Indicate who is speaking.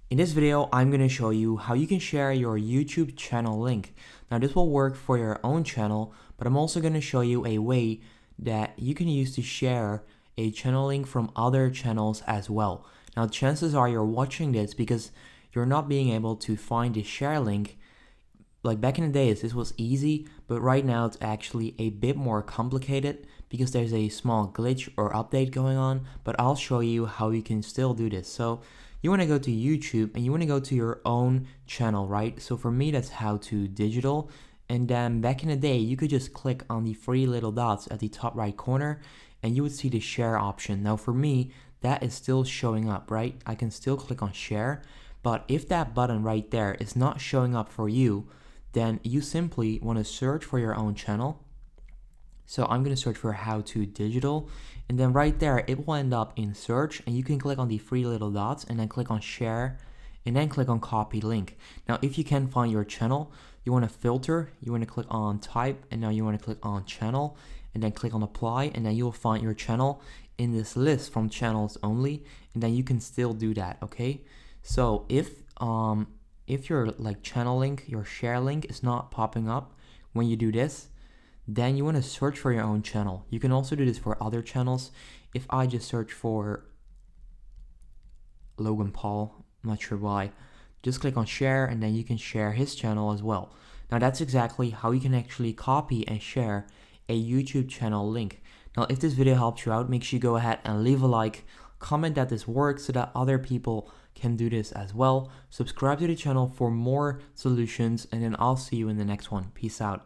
Speaker 1: In this video, I'm going to show you how you can share your YouTube channel link. Now this will work for your own channel, but I'm also going to show you a way that you can use to share a channel link from other channels as well. Now chances are you're watching this because you're not being able to find the share link. Like back in the days, this was easy, but right now it's actually a bit more complicated because there's a small glitch or update going on, but I'll show you how you can still do this. So you want to go to YouTube and you want to go to your own channel, right? So for me, that's How To Digital. And then back in the day, you could just click on the three little dots at the top right corner and you would see the share option. Now for me, that is still showing up, right? I can still click on share, but if that button right there is not showing up for you, then you simply want to search for your own channel. So I'm going to search for How To Digital, and then right there it will end up in search, and you can click on the three little dots and then click on share and then click on copy link. Now if you can't find your channel, you want to filter, you want to click on type, and now you want to click on channel and then click on apply, and then you'll find your channel in this list from channels only, and then you can still do that. Okay, so if your like channel link, your share link is not popping up when you do this, then you want to search for your own channel. You can also do this for other channels. If I just search for Logan Paul, I'm not sure why, just click on share and then you can share his channel as well. Now that's exactly how you can actually copy and share a YouTube channel link. Now if this video helped you out, make sure you go ahead and leave a like, comment that this works so that other people can do this as well. Subscribe to the channel for more solutions, and then I'll see you in the next one. Peace out.